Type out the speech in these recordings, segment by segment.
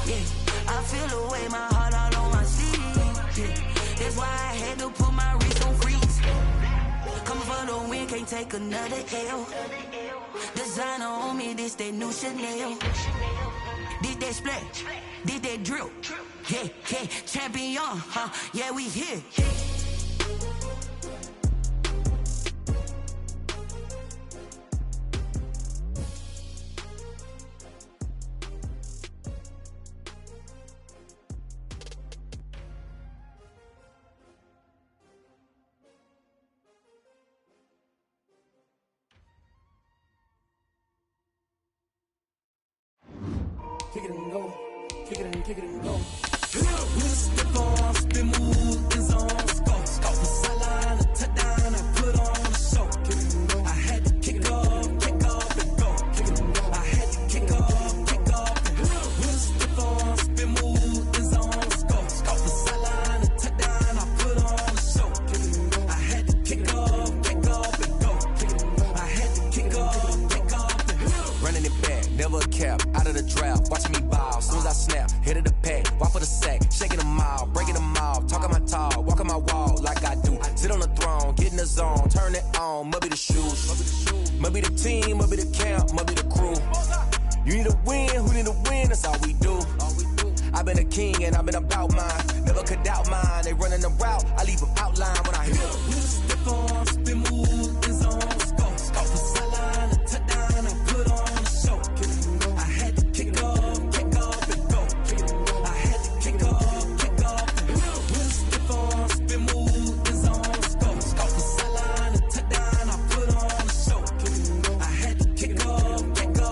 Yeah, I feel the way, my heart all on my sleeve. Yeah, that's why I had to put my wrist on freeze. Coming for the win, can't take another L. Designer on me, this that new Chanel. Did that splash, did that drill. Yeah, yeah, champion, huh? Yeah, we here. Kick it and go. Kick it and kick it and go. Step on, spin, move, in zone, scope. Scope the sideline, a touchdown, I put on a show. Kick it and go. I had to kick off and go. Kick it and go. I had to kick off and go. Step on, spin, move, in zone, scope. Scope the sideline, a touchdown, I put on a show. Kick it and go. I had to kick off and go. Kick it and go. I had to kick off and go. Running it back, never a cap, out of the draft, watching me ball, soon as I snap, head of the pack, walk for the sack, shaking them all, breaking them all, talking my talk, walking my wall like I do, sit on the throne, get in the zone, turn it on, must be the shoes, must be the team, must be the camp, must be the crew, you need a win, who need a win, that's all we do, I've been a king and I've been about mine, never could doubt mine, they running the route, I leave them outline when I hit them. Step on, spin, move, in zone, scope, scope the sideline, a touchdown, I put on a show. I had to kick off and go. I had to kick off and go. Step on, spin, move, in zone, scope, scope the sideline, a touchdown, I put on a show. I had to kick off and go.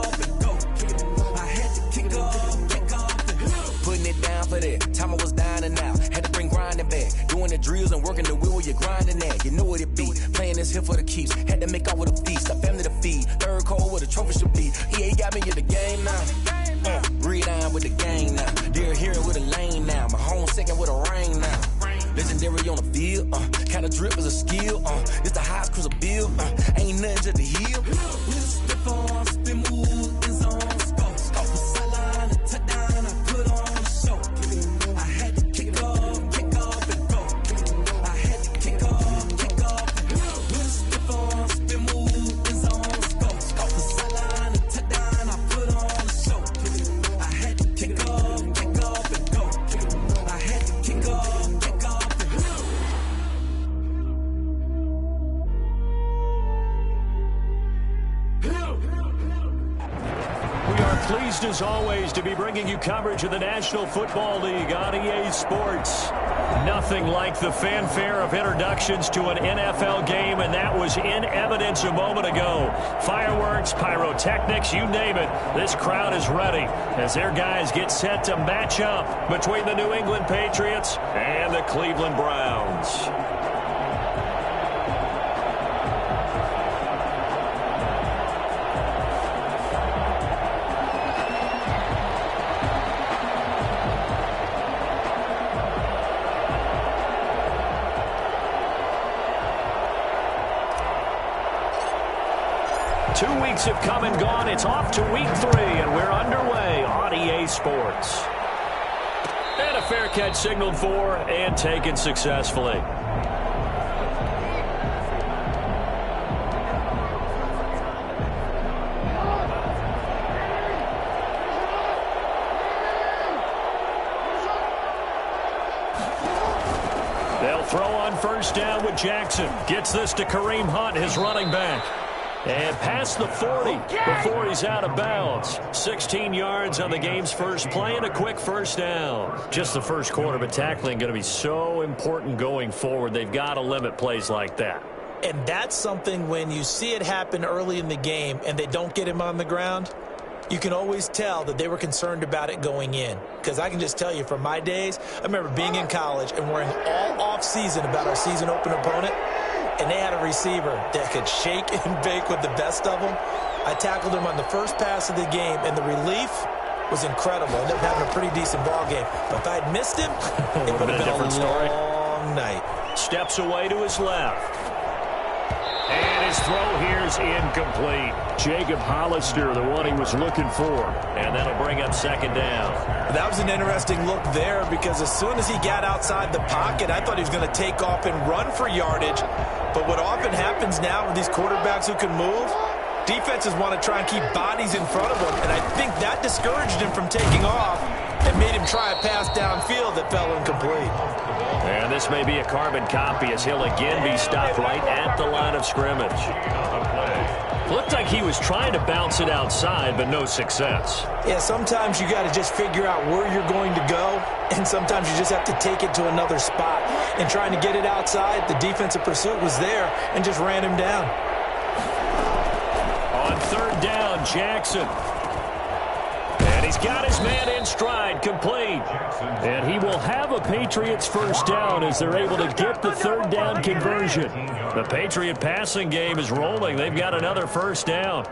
I had to kick off and go. Putting it down for that, time I was down and out, had to bring grinding back, doing the drills and working the wheel where you're grinding at, you know what it be, playing this here for the keeps, had to make off with a feast, a family to feed, third cold where the trophy should be, EA got me in the game now, breathe down with the gang now, dear hero with a lane now, my home second with a ring now, legendary on the field, kinda drip is a skill, it's the highest cruiser bill, ain't nothing to the heel. Step on, spin, move, in zone, scope, scope the sideline, a touchdown, I put on a show. I had to kick off and go. I had to kick off and go. Step on, spin, move, in zone, scope, scope the sideline, a touchdown, I put on a show. I had to kick off and go. I had to kick off and go. We are pleased as always to be bringing you coverage of the National Football League on EA Sports. Nothing like the fanfare of introductions to an NFL game, and that was in evidence a moment ago. Fireworks, pyrotechnics, you name it. This crowd is ready as their guys get set to match up between the New England Patriots and the Cleveland Browns. 2 weeks have come and gone. It's off to week 3, and we're underway on EA Sports. And a fair catch signaled for and taken successfully. They'll throw on first down with Jackson. Gets this to Kareem Hunt, his running back. And past the 40 before he's out of bounds. 16 yards on the game's first play and a quick first down. Just the first quarter, but tackling going to be so important going forward. They've got to limit plays like that. And that's something when you see it happen early in the game and they don't get him on the ground, you can always tell that they were concerned about it going in. Because I can just tell you from my days, I remember being in college and worrying all off-season about our season opener opponent. And they had a receiver that could shake and bake with the best of them. I tackled him on the first pass of the game, and the relief was incredible. I ended up having a pretty decent ball game. But if I had missed him, it would have been a long night. Steps away to his left. And his throw here's incomplete. Jacob Hollister, the one he was looking for. And that'll bring up second down. That was an interesting look there because as soon as he got outside the pocket, I thought he was going to take off and run for yardage. But what often happens now with these quarterbacks who can move, defenses want to try and keep bodies in front of them. And I think that discouraged him from taking off and made him try a pass downfield that fell incomplete. And this may be a carbon copy as he'll again be stopped right at the line of scrimmage. Looked like he was trying to bounce it outside, but no success. Yeah, sometimes you got to just figure out where you're going to go, and sometimes you just have to take it to another spot. And trying to get it outside, the defensive pursuit was there and just ran him down. On third down, Jackson. And he's got his man in stride, complete. And he will have a Patriots first down as they're able to get the third down conversion. The Patriot passing game is rolling. They've got another first down.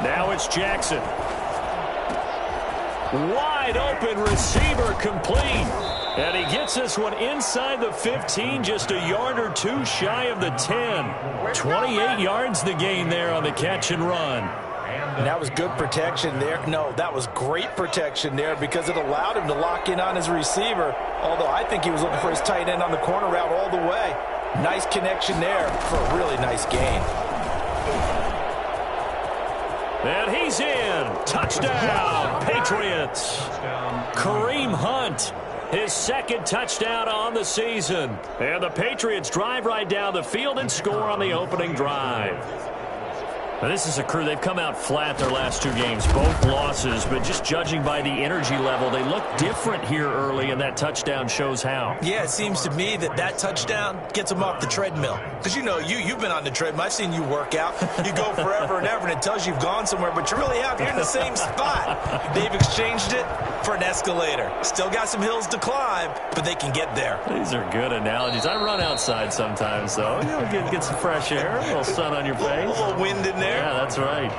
Now it's Jackson. Wide open receiver complete. And he gets this one inside the 15, just a yard or two shy of the 10. 28 yards the gain there on the catch and run. And that was good protection there. No, that was great protection there because it allowed him to lock in on his receiver. Although I think he was looking for his tight end on the corner route all the way. Nice connection there for a really nice gain. And he's in. Touchdown, Patriots. Kareem Hunt, his second touchdown on the season. And the Patriots drive right down the field and score on the opening drive. Now, this is a crew, they've come out flat their last two games, both losses, but just judging by the energy level, they look different here early, and that touchdown shows how. Yeah, it seems to me that touchdown gets them off the treadmill. Because, you know, you've been on the treadmill. I've seen you work out. You go forever and ever, and it tells you you've gone somewhere, but you really have. You're in the same spot. They've exchanged it for an escalator. Still got some hills to climb, but they can get there. These are good analogies. I run outside sometimes, though. You know, get some fresh air, a little sun on your face. A little wind in there. Yeah, that's right.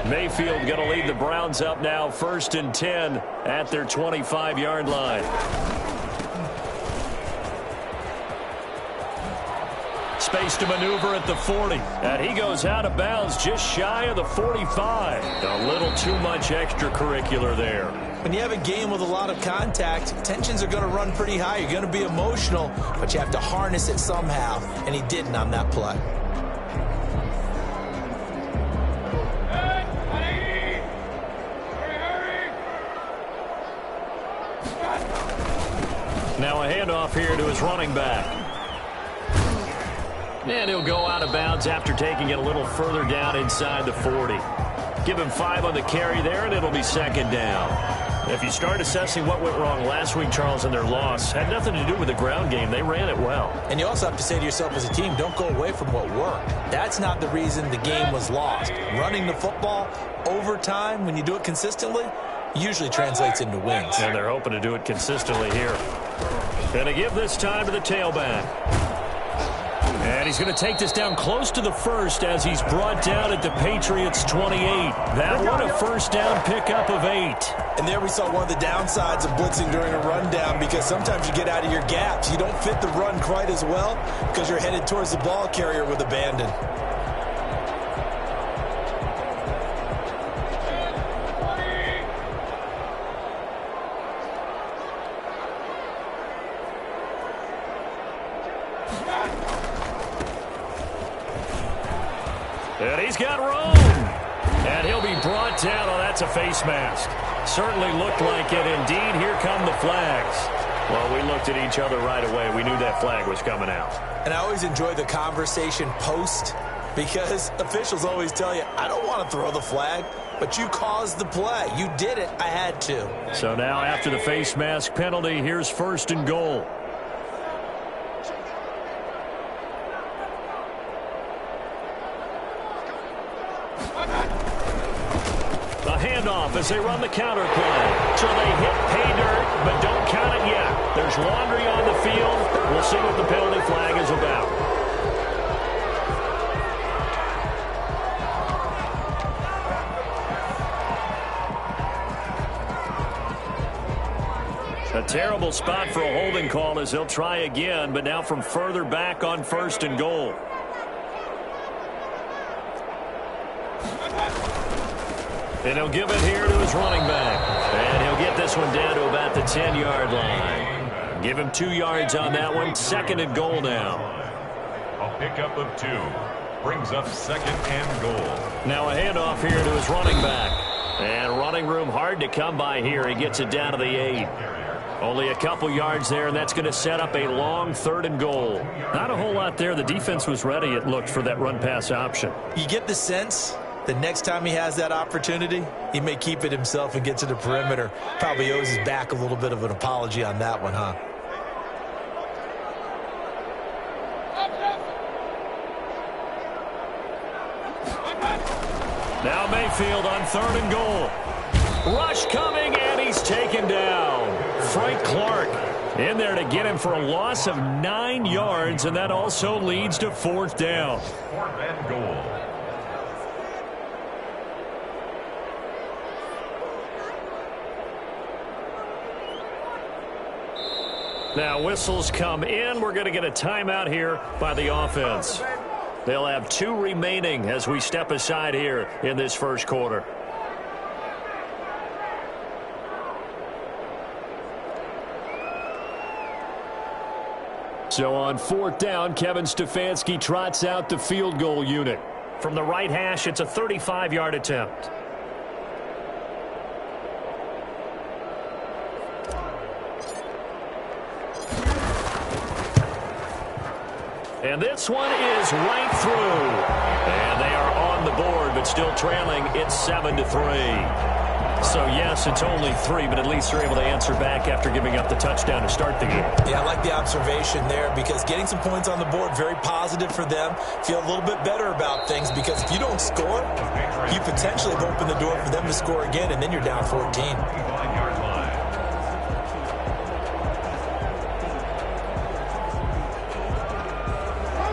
Mayfield going to lead the Browns up now, 1st and 10 at their 25-yard line. Space to maneuver at the 40. And he goes out of bounds just shy of the 45. A little too much extracurricular there. When you have a game with a lot of contact, tensions are going to run pretty high. You're going to be emotional, but you have to harness it somehow, and he didn't on that play. Now a handoff here to his running back. And he'll go out of bounds after taking it a little further down inside the 40. Give him 5 on the carry there, and it'll be second down. If you start assessing what went wrong last week, Charles, in their loss, had nothing to do with the ground game. They ran it well. And you also have to say to yourself as a team, don't go away from what worked. That's not the reason the game was lost. Running the football over time, when you do it consistently, usually translates into wins. And they're hoping to do it consistently here. Going to give this time to the tailback. And he's going to take this down close to the first as he's brought down at the Patriots' 28. That one a first down pickup of 8. And there we saw one of the downsides of blitzing during a rundown because sometimes you get out of your gaps. You don't fit the run quite as well because you're headed towards the ball carrier with abandon. And he's got room. And he'll be brought down. Oh, that's a face mask. Certainly looked like it. Indeed, here come the flags. Well, we looked at each other right away. We knew that flag was coming out. And I always enjoy the conversation post Because officials always tell you, I don't want to throw the flag, but you caused the play. You did it. I had to. So now after the face mask penalty, here's 1st and goal. The handoff as they run the counter play. So they hit pay dirt, but don't count it yet. There's laundry on the field. We'll see what the penalty flag is about. A terrible spot for a holding call as they'll try again, but now from further back on 1st and goal. And he'll give it here to his running back. And he'll get this one down to about the 10-yard line. Give him 2 yards on that one. 2nd and goal now. A pickup of 2. Brings up 2nd and goal. Now a handoff here to his running back. And running room hard to come by here. He gets it down to the 8. Only a couple yards there, and that's going to set up a long 3rd and goal. Not a whole lot there. The defense was ready, it looked, for that run-pass option. You get the sense the next time he has that opportunity, he may keep it himself and get to the perimeter. Probably owes his back a little bit of an apology on that one, huh? Now Mayfield on 3rd and goal. Rush coming, and he's taken down. Frank Clark in there to get him for a loss of 9 yards, and that also leads to 4th down. 4th and goal. Now whistles come in. We're going to get a timeout here by the offense. They'll have 2 remaining as we step aside here in this 1st quarter. So on 4th down, Kevin Stefanski trots out the field goal unit. From the right hash, it's a 35-yard attempt. And this one is right through. And they are on the board, but still trailing. It's 7-3. So, yes, it's only 3, but at least they're able to answer back after giving up the touchdown to start the game. Yeah, I like the observation there because getting some points on the board, very positive for them. Feel a little bit better about things because if you don't score, you potentially have opened the door for them to score again, and then you're down 14.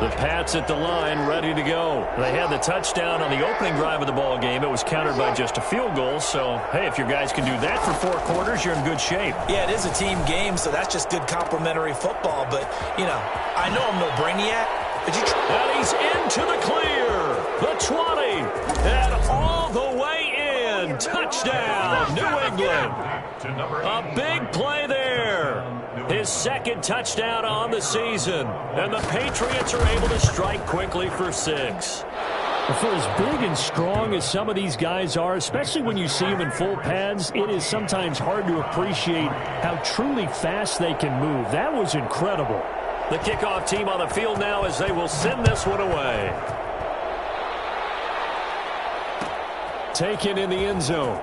The Pats at the line, ready to go. They had the touchdown on the opening drive of the ball game. It was countered by just a field goal. So, hey, if your guys can do that for 4 quarters, you're in good shape. Yeah, it is a team game, so that's just good complimentary football. But, you know, I know I'm no brainiac, but and he's into the clear. The 20. And all the way in. Touchdown, New England. A big play there. His 2nd touchdown on the season. And the Patriots are able to strike quickly for 6. For as big and strong as some of these guys are, especially when you see them in full pads, it is sometimes hard to appreciate how truly fast they can move. That was incredible. The kickoff team on the field now as they will send this one away. Taken in the end zone.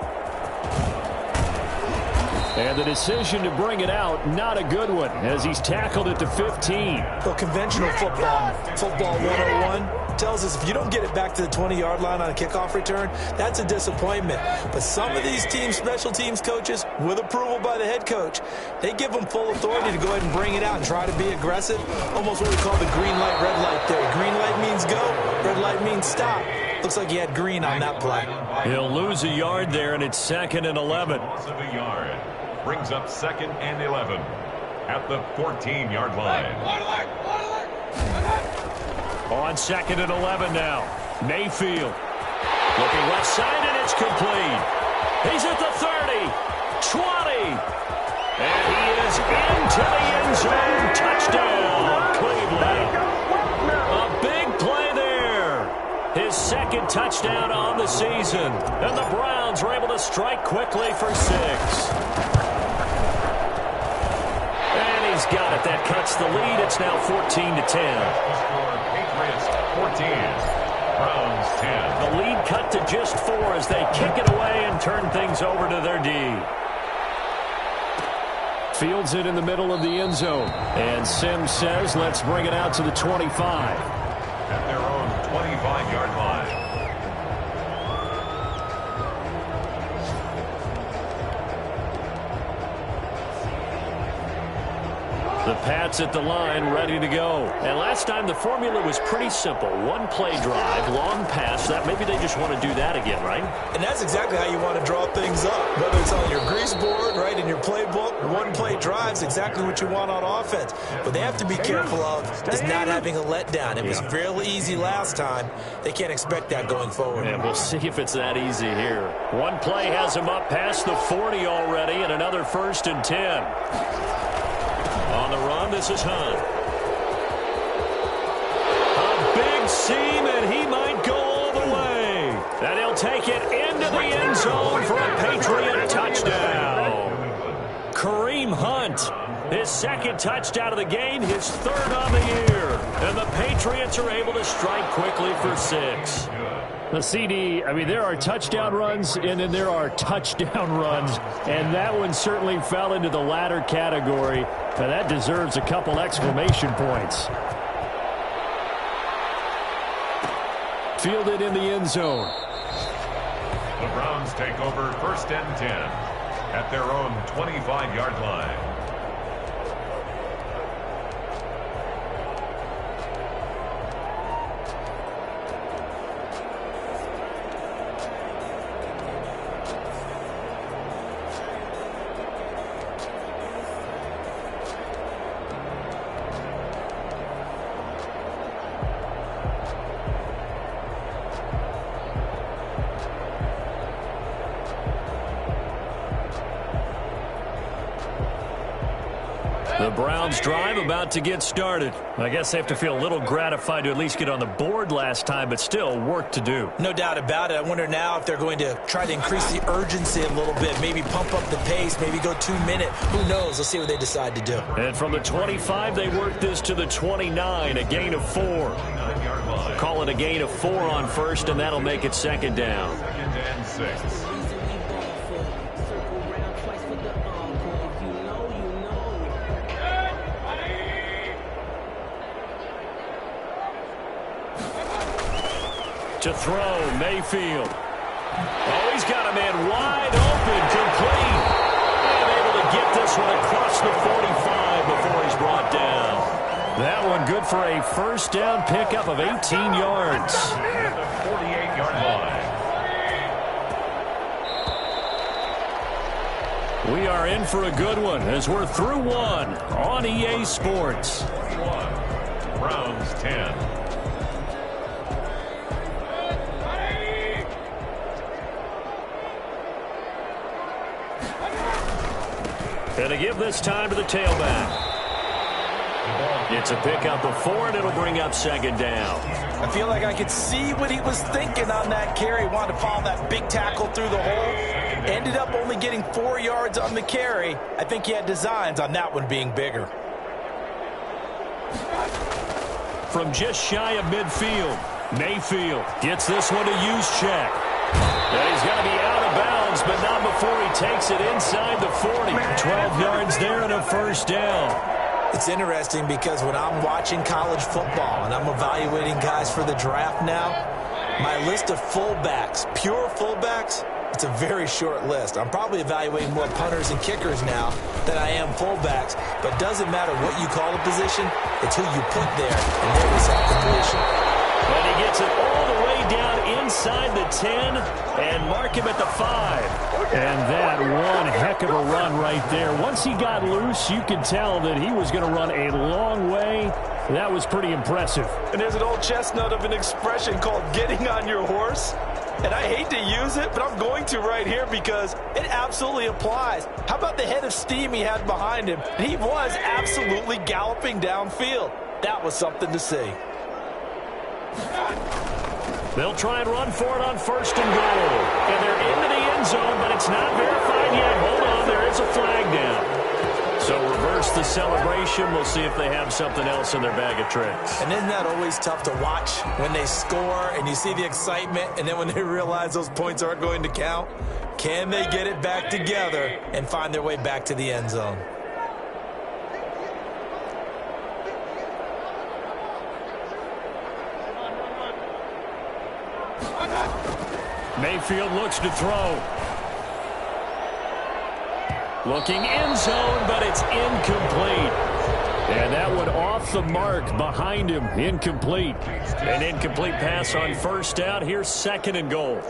And the decision to bring it out, not a good one, as he's tackled at the 15. Well, conventional football 101, tells us if you don't get it back to the 20-yard line on a kickoff return, that's a disappointment. But some of these team special teams coaches, with approval by the head coach, they give them full authority to go ahead and bring it out and try to be aggressive. Almost what we call the green light, red light there. Green light means go, red light means stop. Looks like he had green on that play. He'll lose a yard there, and it's 2nd and 11. Loss of a yard. Brings up 2nd and 11 at the 14-yard line. On 2nd and 11 now. Mayfield looking left side, and it's complete. He's at the 30, 20, and he is into the end zone. Touchdown, Cleveland. A big play there. His 2nd touchdown on the season. And the Browns were able to strike quickly for 6. He's got it. That cuts the lead. It's now 14-10. Patriots 14, Browns 10. The lead cut to just 4 as they kick it away and turn things over to their D. Fields it in the middle of the end zone. And Sims says, let's bring it out to the 25. At their own 25-yard line. The Pats at the line, ready to go. And last time the formula was pretty simple. One play drive, long pass. That maybe they just want to do that again, right? And that's exactly how you want to draw things up. Whether it's on your grease board, right, in your playbook, one play drive's exactly what you want on offense. But they have to be careful of is not having a letdown. It was real easy last time. They can't expect that going forward. And we'll see if it's that easy here. One play has them up past the 40 already, and another 1st and 10. On the run, this is Hunt. A big seam, and he might go all the way. And he'll take it into the end zone for a Patriot touchdown. Kareem Hunt, his 2nd touchdown of the game, his 3rd on the year. And the Patriots are able to strike quickly for 6. The CD, I mean, there are touchdown runs, and then there are touchdown runs, and that one certainly fell into the latter category. Now, that deserves a couple exclamation points. Fielded in the end zone. The Browns take over 1st and 10 at their own 25-yard line. The Browns drive about to get started. I guess they have to feel a little gratified to at least get on the board last time, but still work to do. No doubt about it. I wonder now if they're going to try to increase the urgency a little bit, maybe pump up the pace, maybe go 2-minute. Who knows? Let's see what they decide to do. And from the 25, they work this to the 29, a gain of 4. Call it a gain of 4 on 1st, and that'll make it 2nd down. 2nd and 6. To throw, Mayfield. Oh, he's got a man wide open, complete. And able to get this one across the 45 before he's brought down. That one good for a 1st down pickup of 18 yards. At the 48-yard line. We are in for a good one as we're through one on EA Sports. 21. Browns 10. And to give this time to the tailback. It's a pickup of 4, and it'll bring up 2nd down. I feel like I could see what he was thinking on that carry. Wanted to follow that big tackle through the hole. Ended up only getting 4 yards on the carry. I think he had designs on that one being bigger. From just shy of midfield, Mayfield gets this one to Juszczyk. And he's going to be out of bounds, but not before he takes it inside the 40. 12 yards there and a 1st down. It's interesting because when I'm watching college football and I'm evaluating guys for the draft now, my list of fullbacks, pure fullbacks, it's a very short list. I'm probably evaluating more punters and kickers now than I am fullbacks, but it doesn't matter what you call a position, it's who you put there in their respective position. And he gets it all the way down inside the 10 and mark him at the 5. And that one heck of a run right there. Once he got loose, you could tell that he was going to run a long way. That was pretty impressive. And there's an old chestnut of an expression called getting on your horse. And I hate to use it, but I'm going to right here because it absolutely applies. How about the head of steam he had behind him? He was absolutely galloping downfield. That was something to see. They'll try and run for it on 1st and goal. And they're into the end zone, but it's not verified yet. Hold on, there is a flag down. So reverse the celebration. We'll see if they have something else in their bag of tricks. And isn't that always tough to watch when they score and you see the excitement, and then when they realize those points aren't going to count? Can they get it back together and find their way back to the end zone? Mayfield looks to throw. Looking end zone, but it's incomplete. And that one off the mark behind him. Incomplete. An incomplete pass on first down. Here's 2nd and goal.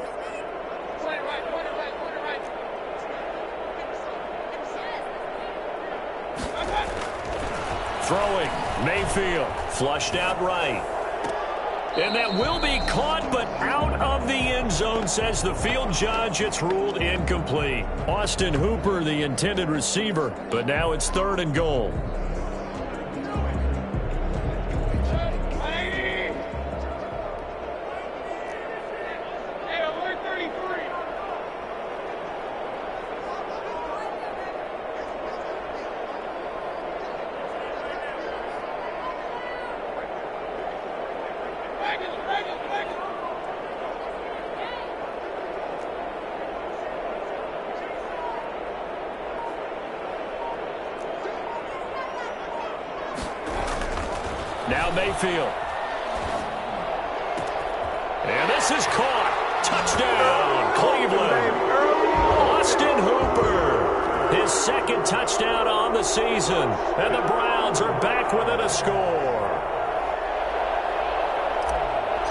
Throwing. Mayfield. Flushed out right. And that will be caught, but out of the end zone, says the field judge. It's ruled incomplete. Austin Hooper, the intended receiver, but now it's 3rd and goal. Now Mayfield. And this is caught. Touchdown, Cleveland. Austin Hooper. His 2nd touchdown on the season. And the Browns are back within a score.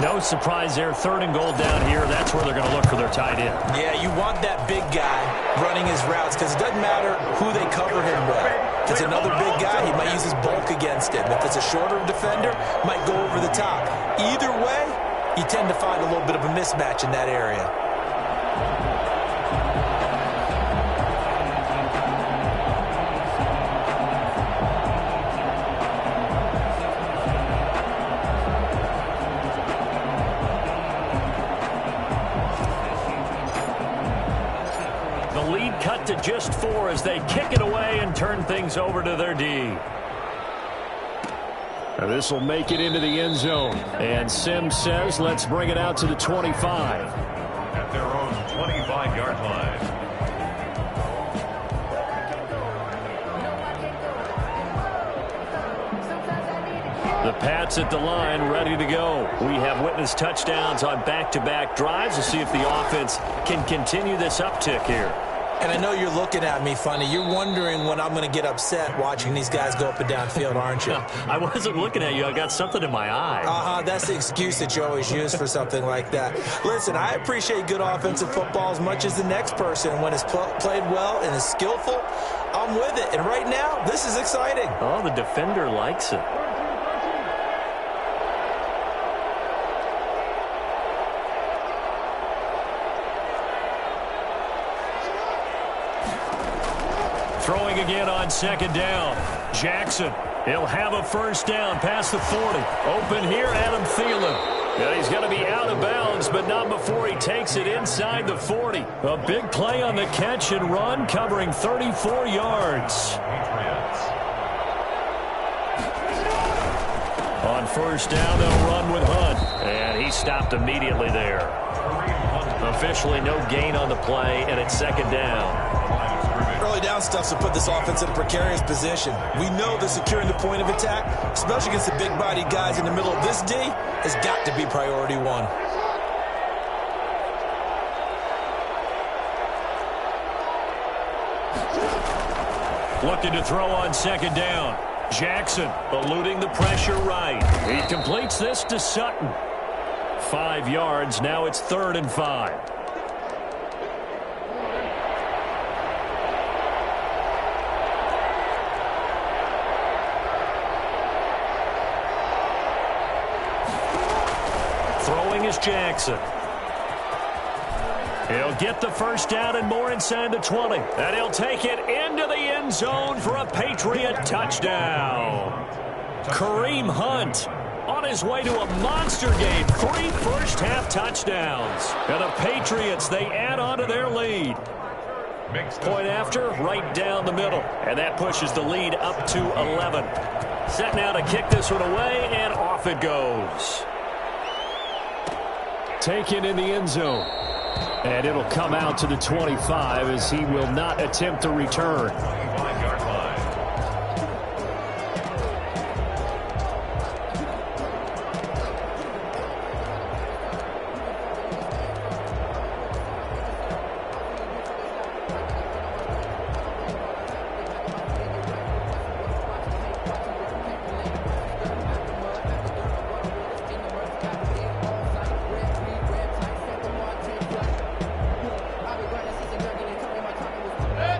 No surprise there. 3rd and goal down here. That's where they're going to look for their tight end. Yeah, you want that big guy running his routes because it doesn't matter who they cover him with. If it's another big guy, he might use his bulk against him. If it's a shorter defender, might go over the top. Either way, you tend to find a little bit of a mismatch in that area. Cut to just 4 as they kick it away and turn things over to their D. This will make it into the end zone. And Sims says, let's bring it out to the 25. At their own 25-yard line. The Pats at the line, ready to go. We have witnessed touchdowns on back-to-back drives. We'll see if the offense can continue this uptick here. And I know you're looking at me funny. You're wondering when I'm going to get upset watching these guys go up and down field, aren't you? I wasn't looking at you. I got something in my eye. That's the excuse that you always use for something like that. Listen, I appreciate good offensive football as much as the next person. When it's played well and is skillful, I'm with it. And right now, this is exciting. Oh, the defender likes it. Throwing again on 2nd down. Jackson, he'll have a first down past the 40. Open here, Adam Thielen. Yeah, he's going to be out of bounds, but not before he takes it inside the 40. A big play on the catch and run, covering 34 yards. On first down, they'll run with Hunt. And he stopped immediately there. Officially no gain on the play, and it's 2nd down. Early down stuff's to put this offense in a precarious position. We know that securing the point of attack, especially against the big-bodied guys in the middle of this D, has got to be priority 1. Looking to throw on 2nd down. Jackson eluding the pressure right. He completes this to Sutton. 5 yards. Now it's 3rd and 5. Throwing is Jackson. He'll get the first down and more inside the 20. And he'll take it into the end zone for a Patriot touchdown. Kareem Hunt on his way to a monster game. 3 first-half touchdowns. And the Patriots, they add on to their lead. Point after, right down the middle. And that pushes the lead up to 11. Set now to kick this one away, and off it goes. Taken in the end zone. And it'll come out to the 25 as he will not attempt to return. 25-yard line.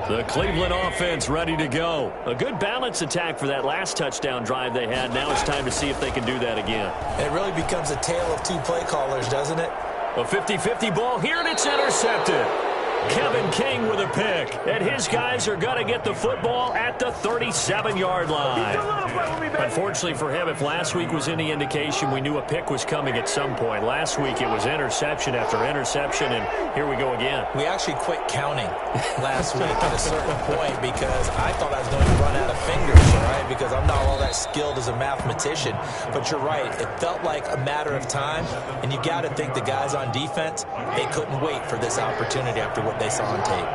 The Cleveland offense ready to go. A good balance attack for that last touchdown drive they had. Now it's time to see if they can do that again. It really becomes a tale of two play callers, doesn't it? A 50-50 ball here, and it's intercepted. Kevin King with a pick. And his guys are going to get the football at the 37-yard line. Unfortunately for him, if last week was any indication, we knew a pick was coming at some point. Last week it was interception after interception, and here we go again. We actually quit counting last week at a certain point because I thought I was going to run out of fingers, right? Because I'm not all that skilled as a mathematician. But you're right. It felt like a matter of time, and you got to think the guys on defense, they couldn't wait for this opportunity after what they saw on tape.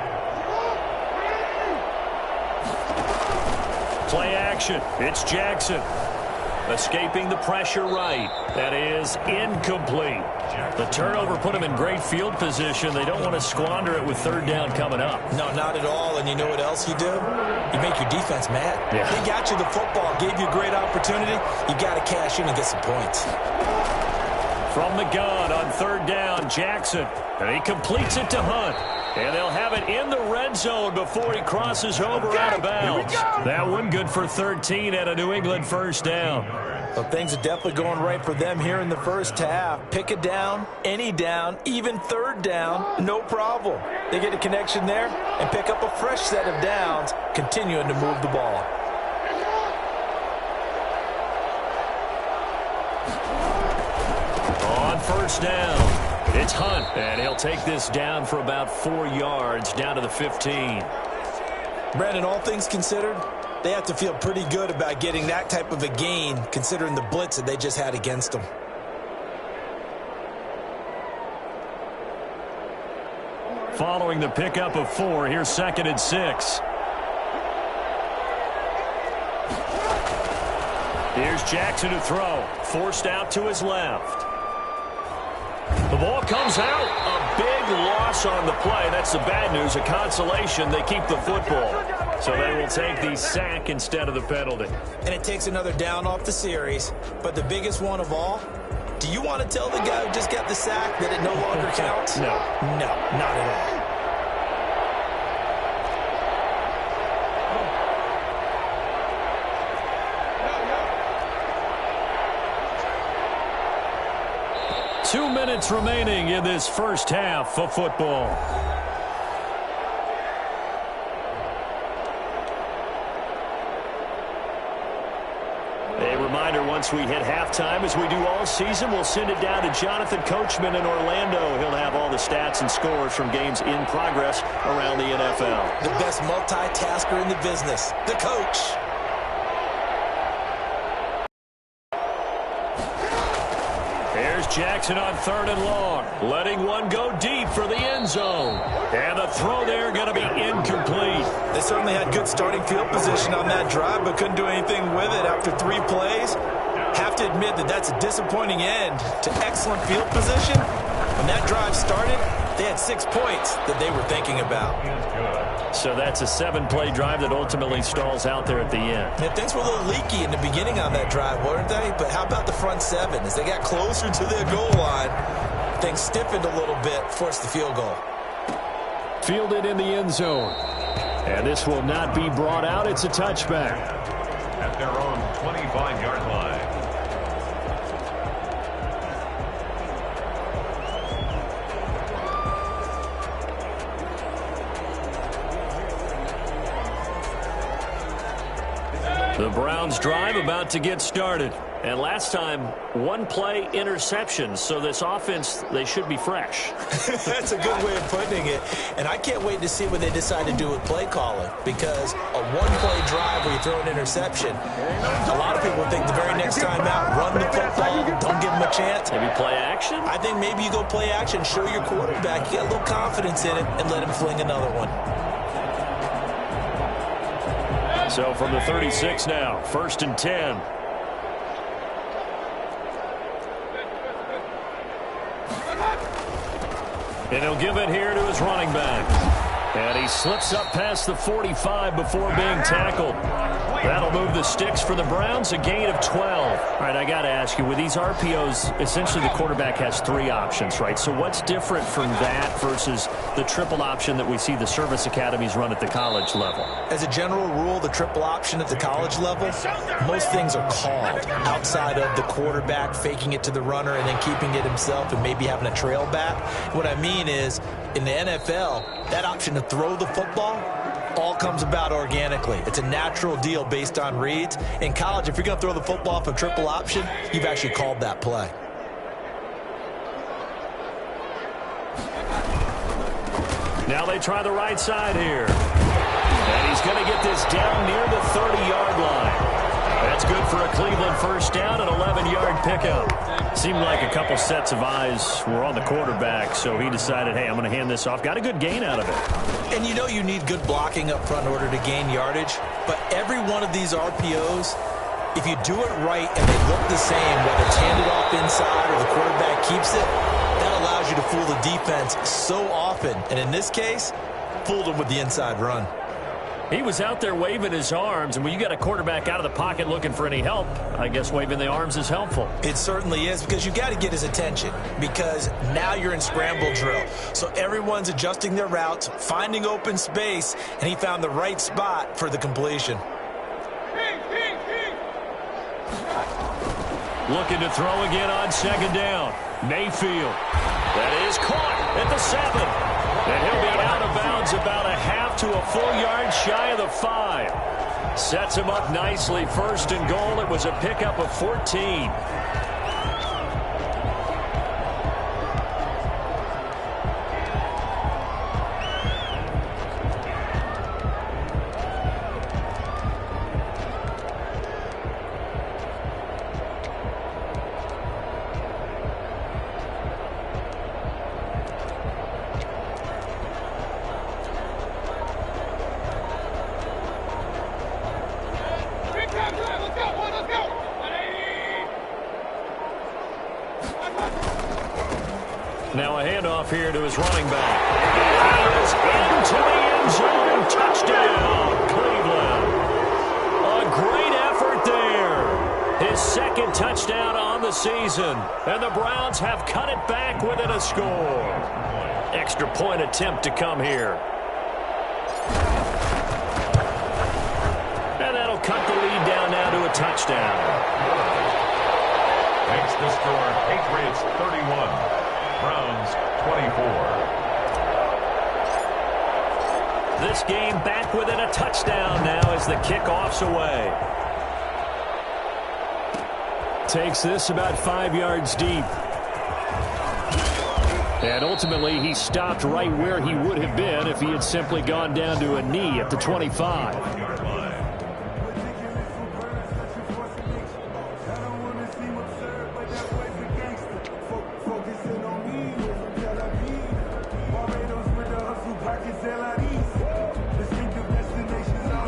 Play action. It's Jackson. Escaping the pressure right. That is incomplete. The turnover put him in great field position. They don't want to squander it with third down coming up. No, not at all. And you know what else you do? You make your defense mad. Yeah. They got you the football, gave you a great opportunity. You got to cash in and get some points. From the gun on third down, Jackson. And he completes it to Hunt. And they'll have it in the red zone before he crosses over out of bounds. That one good for 13 at a New England first down. Well, things are definitely going right for them here in the first half. Pick a down, any down, even third down, no problem. They get a connection there and pick up a fresh set of downs, continuing to move the ball. On first down. It's Hunt, and he'll take this down for about 4 yards, down to the 15. Brandon, all things considered, they have to feel pretty good about getting that type of a gain, considering the blitz that they just had against them. Following the pickup of 4, here's 2nd and 6. Here's Jackson to throw. Forced out to his left. The ball comes out. A big loss on the play. That's the bad news. A consolation. They keep the football. So they will take the sack instead of the penalty. And it takes another down off the series. But the biggest one of all, do you want to tell the guy who just got the sack that it no longer counts? No. No, not at all. Two minutes remaining in this first half of football. A reminder, once we hit halftime, as we do all season, we'll send it down to Jonathan Coachman in Orlando. He'll have all the stats and scores from games in progress around the NFL. The best multitasker in the business, the coach. Here's Jackson on 3rd and long, letting one go deep for the end zone. And the throw there going to be incomplete. They certainly had good starting field position on that drive, but couldn't do anything with it after 3 plays. Have to admit that that's a disappointing end to excellent field position. When that drive started, they had 6 points that they were thinking about. So that's a 7-play drive that ultimately stalls out there at the end. And things were a little leaky in the beginning on that drive, weren't they? But how about the front 7? As they got closer to their goal line, things stiffened a little bit, forced the field goal. Fielded in the end zone. And this will not be brought out. It's a touchback. At their own 25-yard line. The Browns drive about to get started. And last time, one play interception. So this offense, they should be fresh. That's a good way of putting it. And I can't wait to see what they decide to do with play calling, because a one-play drive where you throw an interception, a lot of people think the very next time out, run the football, don't give them a chance. Maybe play action? I think maybe you go play action, show your quarterback you got a little confidence in it, and let him fling another one. So from the 36 now, 1st and 10. And he'll give it here to his running back. And he slips up past the 45 before being tackled. That'll move the sticks for the Browns, a gain of 12. All right, I got to ask you, with these RPOs, essentially the quarterback has 3 options, right? So what's different from that versus the triple option that we see the service academies run at the college level? As a general rule, the triple option at the college level, most things are called outside of the quarterback faking it to the runner and then keeping it himself and maybe having a trail back. What I mean is, in the NFL, that option to throw the football all comes about organically. It's a natural deal based on reads. In college, if you're going to throw the football off a triple option, you've actually called that play. Now they try the right side here. And he's going to get this down near the 30-yard line. That's good for a Cleveland first down, an 11-yard pickup. Seemed like a couple sets of eyes were on the quarterback, so he decided, hey, I'm going to hand this off. Got a good gain out of it. And you know you need good blocking up front in order to gain yardage, but every one of these RPOs, if you do it right and they look the same, whether it's handed off inside or the quarterback keeps it, that allows you to fool the defense so often. And in this case, fooled them with the inside run. He was out there waving his arms, and when you got a quarterback out of the pocket looking for any help, I guess waving the arms is helpful. It certainly is, because you got to get his attention, because now you're in scramble drill. So everyone's adjusting their routes, finding open space, and he found the right spot for the completion. Looking to throw again on 2nd down. Mayfield. That is caught at the 7. And he'll be out of bounds about a half to a full yard shy of the 5. Sets him up nicely. 1st and goal. It was a pickup of 14. Now a handoff here to his running back. He is into the end zone. Touchdown, Cleveland. A great effort there. His 2nd touchdown on the season. And the Browns have cut it back within a score. Extra point attempt to come here. And that'll cut the lead down now to a touchdown. Makes the score Patriots 31. Browns 24. This game back within a touchdown now as the kickoff's away. Takes this about 5 yards deep. And ultimately he stopped right where he would have been if he had simply gone down to a knee at the 25.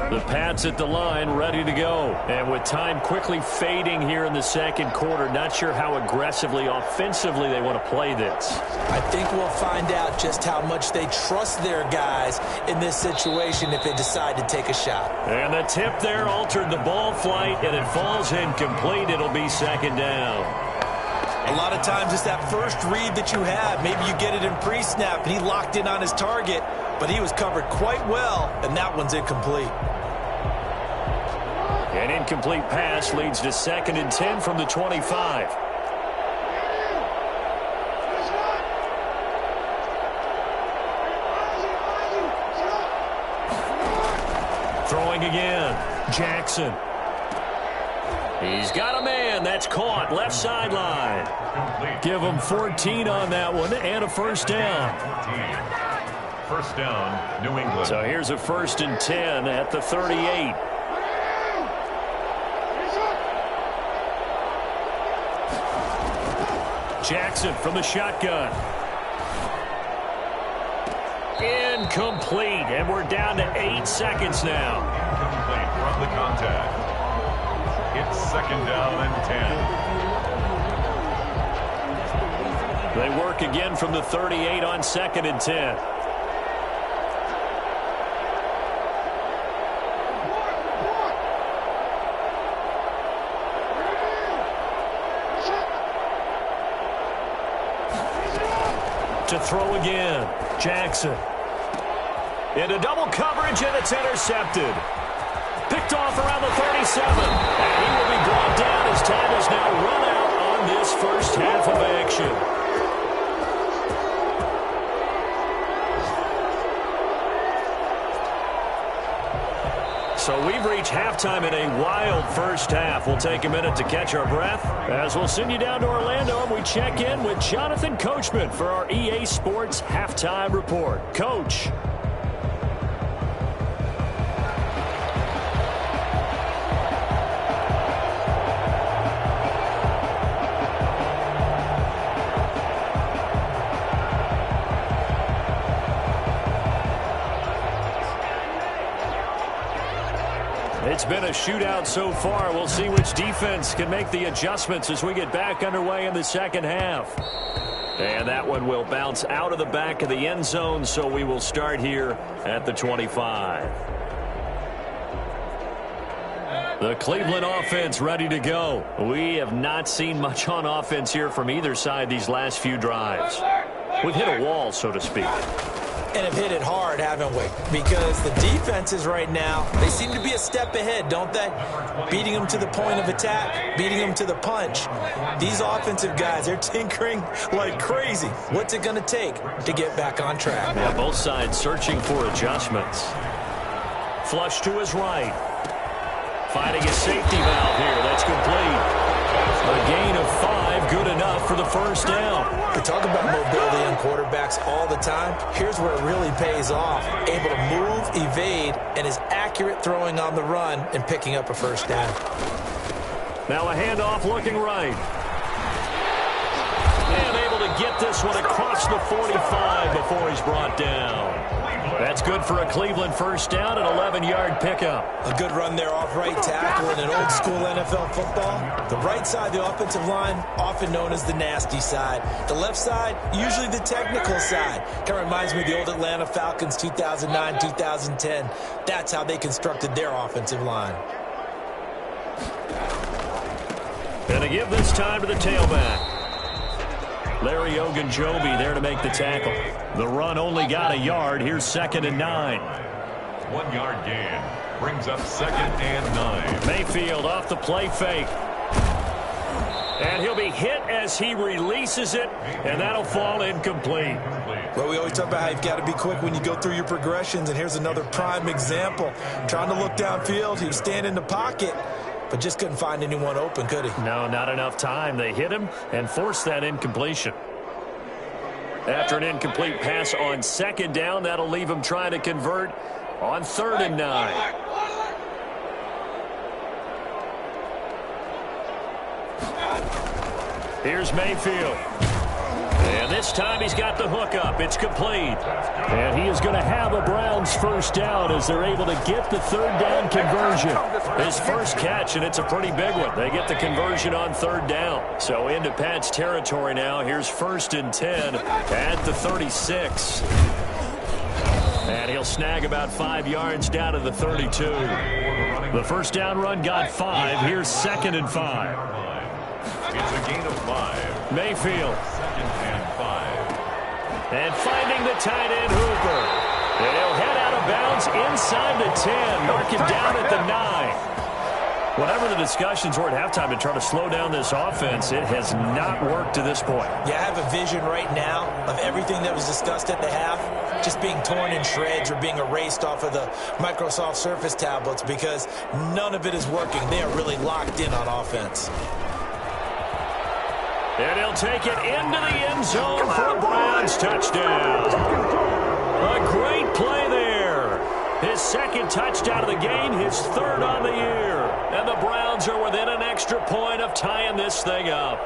The Pats at the line, ready to go. And with time quickly fading here in the 2nd quarter, not sure how aggressively, offensively they want to play this. I think we'll find out just how much they trust their guys in this situation if they decide to take a shot. And the tip there altered the ball flight, and it falls incomplete. It'll be 2nd down. A lot of times it's that first read that you have. Maybe you get it in pre-snap, and he locked in on his target, but he was covered quite well, and that one's incomplete. An incomplete pass leads to 2nd and 10 from the 25. Throwing again. Jackson. He's got a man. That's caught. Left sideline. Give him 14 on that one and a first down. First down, New England. So here's a 1st and 10 at the 38. Jackson from the shotgun. Incomplete, and we're down to 8 seconds now. Incomplete from the contact. It's 2nd down and 10. They work again from the 38 on 2nd and 10. To throw again, Jackson. Into double coverage, and it's intercepted. Picked off around the 37. And he will be brought down as time has now run out on this first half of action. So we've reached halftime in a wild first half. We'll take a minute to catch our breath as we'll send you down to Orlando and we check in with Jonathan Coachman for our EA Sports Halftime Report. Coach. It's been a shootout so far. We'll see which defense can make the adjustments as we get back underway in the second half. And that one will bounce out of the back of the end zone, so we will start here at the 25. The Cleveland offense ready to go. We have not seen much on offense here from either side these last few drives. We've hit a wall, so to speak. And have hit it hard, haven't we? Because the defenses right now, they seem to be a step ahead, don't they? Beating them to the point of attack, beating them to the punch. These offensive guys, they're tinkering like crazy. What's it going to take to get back on track? Yeah, both sides searching for adjustments. Flush to his right. Finding a safety valve here. That's complete. A gain of 5, good enough for the first down. We talk about mobility in quarterbacks all the time. Here's where it really pays off. Able to move, evade, and is accurate throwing on the run and picking up a first down. Now a handoff looking right. And able to get this one across the 45 before he's brought down. That's good for a Cleveland first down, an 11-yard pickup. A good run there off right tackle in an old-school NFL football. The right side, the offensive line, often known as the nasty side. The left side, usually the technical side. Kind of reminds me of the old Atlanta Falcons 2009, 2010. That's how they constructed their offensive line. And to give this time to the tailback. Larry Ogunjobi there to make the tackle. The run only got a yard. Here's 2nd and 9. 1-yard gain brings up 2nd and 9. Mayfield off the play fake. And he'll be hit as he releases it, and that'll fall incomplete. Well, we always talk about how you've got to be quick when you go through your progressions, and here's another prime example. Trying to look downfield, he was standing in the pocket, but just couldn't find anyone open, could he? No, not enough time. They hit him and forced that incompletion. After an incomplete pass on 2nd down, that'll leave him trying to convert on 3rd and 9. Here's Mayfield. And this time he's got the hook up. It's complete. And he is going to have a Browns first down as they're able to get the 3rd down conversion. His first catch, and it's a pretty big one. They get the conversion on 3rd down. So into Pat's territory now. Here's 1st and 10 at the 36. And he'll snag about 5 yards down to the 32. The first down run got 5. Here's 2nd and 5. It's a gain of 5. Mayfield. 2nd and 5. And finding the tight end, Hooper. And he'll head out of bounds inside the 10. Mark him down at the 9. Whatever the discussions were at halftime to try to slow down this offense, it has not worked to this point. Yeah, I have a vision right now of everything that was discussed at the half just being torn in shreds or being erased off of the Microsoft Surface tablets because none of it is working. They are really locked in on offense. And he'll take it into the end zone for a Browns touchdown. A great play there. His second touchdown of the game, his third on the year. And the Browns are within an extra point of tying this thing up.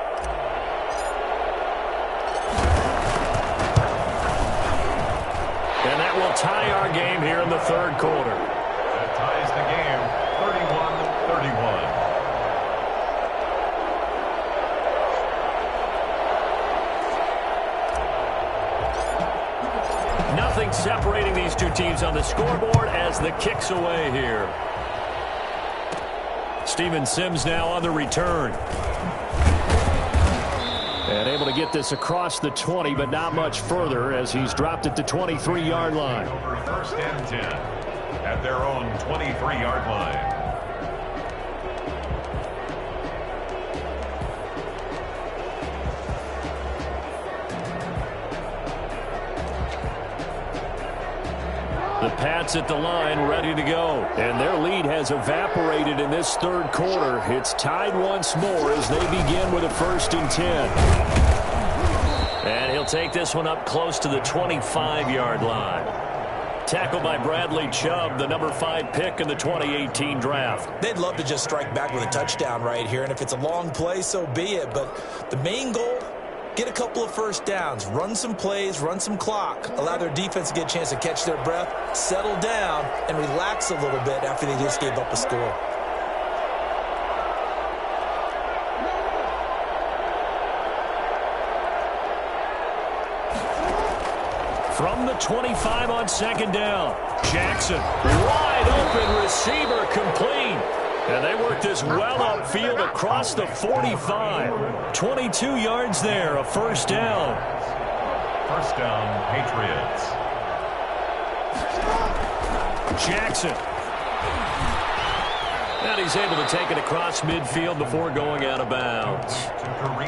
And that will tie our game here in the third quarter. That ties the game, 31-31. Nothing separating these two teams on the scoreboard as the kick's away here. Steven Sims now on the return. And able to get this across the 20, but not much further as he's dropped at the 23-yard line. First and 10 at their own 23-yard line. The Pats at the line, ready to go. And their lead has evaporated in this third quarter. It's tied once more as they begin with a 1st and 10. And he'll take this one up close to the 25-yard line. Tackled by Bradley Chubb, the number 5 pick in the 2018 draft. They'd love to just strike back with a touchdown right here, and if it's a long play, so be it. But the main goal, get a couple of first downs, run some plays, run some clock, allow their defense to get a chance to catch their breath, settle down, and relax a little bit after they just gave up a score. From the 25 on 2nd down, Jackson, wide open receiver, complete. And they work this well upfield across the 45. 22 yards there, a 1st down. 1st down, Patriots. Jackson. And he's able to take it across midfield before going out of bounds.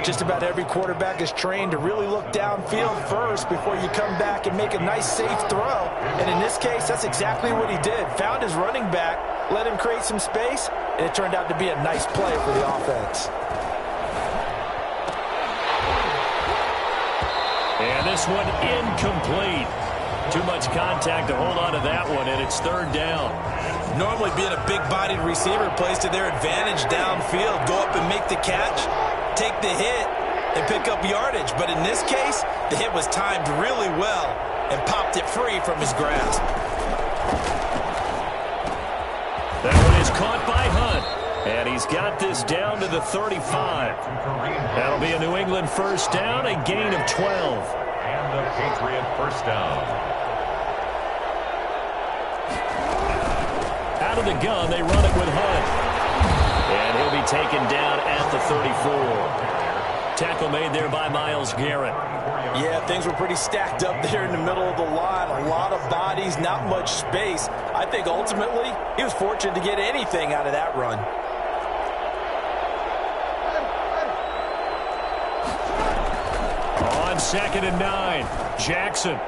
Just about every quarterback is trained to really look downfield first before you come back and make a nice, safe throw. And in this case, that's exactly what he did. Found his running back, let him create some space, and it turned out to be a nice play for the offense. And this one incomplete. Too much contact to hold on to that one, and it's 3rd down. Normally being a big-bodied receiver plays to their advantage downfield. Go up and make the catch, take the hit, and pick up yardage. But in this case, the hit was timed really well and popped it free from his grasp. That one is caught by Hunt. And he's got this down to the 35. That'll be a New England 1st down, a gain of 12. And the Patriot 1st down. Out of the gun, they run it with Hunt. And he'll be taken down at the 34. Tackle made there by Myles Garrett. Yeah, things were pretty stacked up there in the middle of the line. A lot of bodies, not much space. I think ultimately he was fortunate to get anything out of that run. On 2nd and 9, Jackson.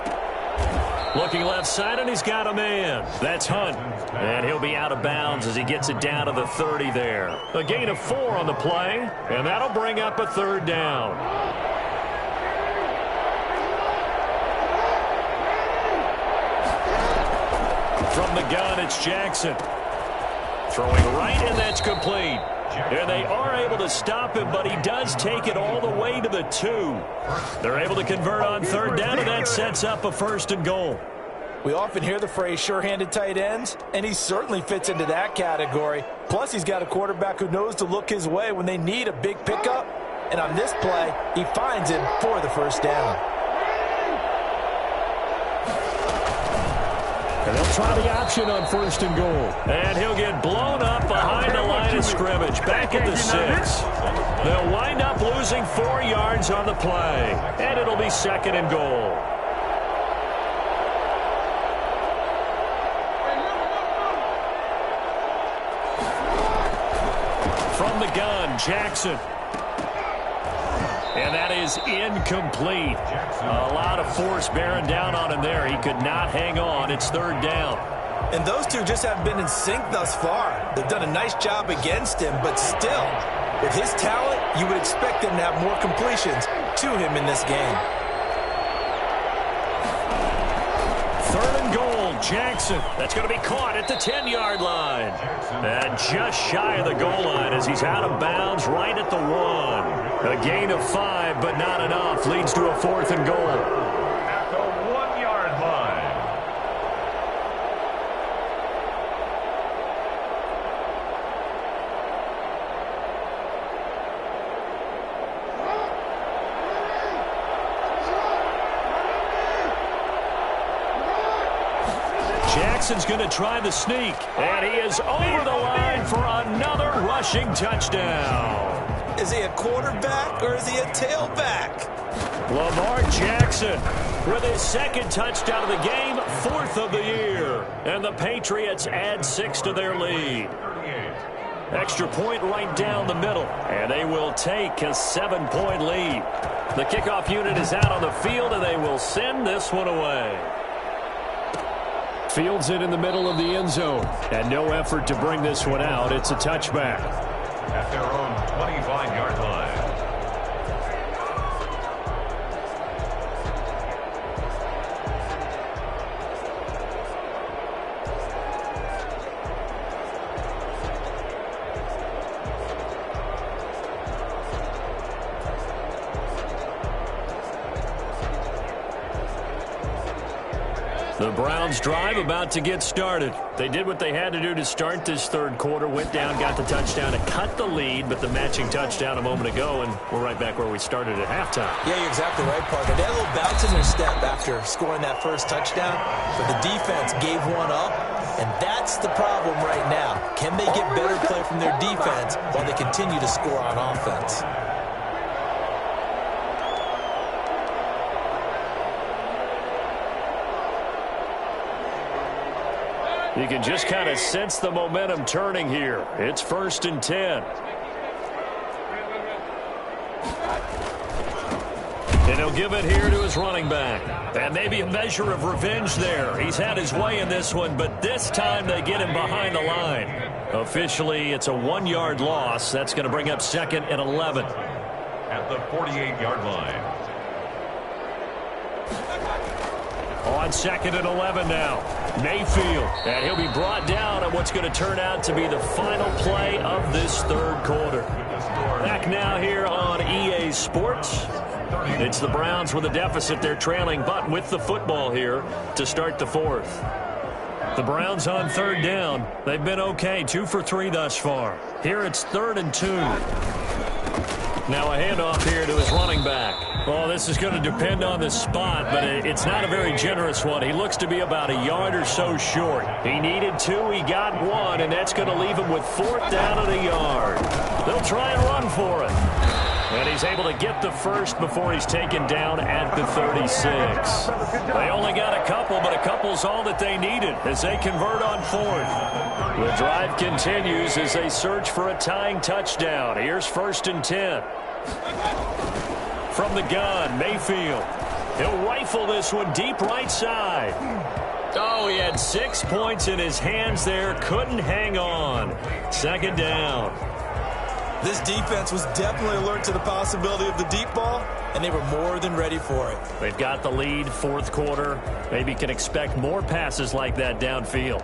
Looking left side, and he's got a man. That's Hunt. And he'll be out of bounds as he gets it down to the 30 there. A gain of 4 on the play, and that'll bring up a 3rd down. From the gun, it's Jackson. Throwing right, and that's complete. And they are able to stop him, but he does take it all the way to the 2. They're able to convert on 3rd down, and that sets up a 1st and goal. We often hear the phrase sure-handed tight ends, and he certainly fits into that category. Plus, he's got a quarterback who knows to look his way when they need a big pickup. And on this play, he finds him for the 1st down. And they'll try the option on 1st and goal. And he'll get blown up behind the line of scrimmage, back at the 6. They'll wind up losing 4 yards on the play. And it'll be 2nd and goal. the gun, Jackson. And that is incomplete. A lot of force bearing down on him there. He could not hang on. It's third down. And those two just haven't been in sync thus far. They've done a nice job against him, but still, with his talent, you would expect him to have more completions to him in this game. Third and goal, Jackson. That's going to be caught at the 10-yard line. And just shy of the goal line as he's out of bounds right at the 1. A gain of 5, but not enough. Leads to a 4th and goal. At the 1-yard line. Jackson's going to try the sneak, and he is over the line for another rushing touchdown. Is he a quarterback or is he a tailback? Lamar Jackson with his second touchdown of the game, 4th of the year. And the Patriots add 6 to their lead. Extra point right down the middle, and they will take a 7-point lead. The kickoff unit is out on the field, and they will send this one away. Fields it in the middle of the end zone, and no effort to bring this one out. It's a touchback. At their own 25-yard line. The Browns drive about to get started. They did what they had to do to start this third quarter, went down, got the touchdown to cut the lead, but the matching touchdown a moment ago, and we're right back where we started at halftime. Yeah, you're exactly right, partner. They had a little bounce in their step after scoring that first touchdown, but the defense gave one up, and that's the problem right now. Can they get better play from their defense while they continue to score on offense? You can just kind of sense the momentum turning here. It's 1st and 10. And he'll give it here to his running back. And maybe a measure of revenge there. He's had his way in this one, but this time they get him behind the line. Officially, it's a 1-yard loss. That's going to bring up 2nd and 11. At the 48-yard line. On 2nd and 11 now. Mayfield. And he'll be brought down on what's going to turn out to be the final play of this third quarter. Back now here on EA Sports. It's the Browns with a deficit. They're trailing, but with the football here to start the 4th. The Browns on 3rd down. They've been okay, 2 for 3 thus far. Here it's 3rd and 2. Now a handoff here to his running back. Well, this is going to depend on the spot, but it's not a very generous one. He looks to be about a yard or so short. He needed 2, he got 1, and that's going to leave him with 4th down at a yard. They'll try and run for it. And he's able to get the first before he's taken down at the 36. They only got a couple, but a couple's all that they needed as they convert on 4th. The drive continues as they search for a tying touchdown. Here's 1st and 10. From the gun, Mayfield. He'll rifle this one deep right side. Oh, he had 6 points in his hands there. Couldn't hang on. 2nd down. This defense was definitely alert to the possibility of the deep ball, and they were more than ready for it. They've got the lead, 4th quarter. Maybe can expect more passes like that downfield.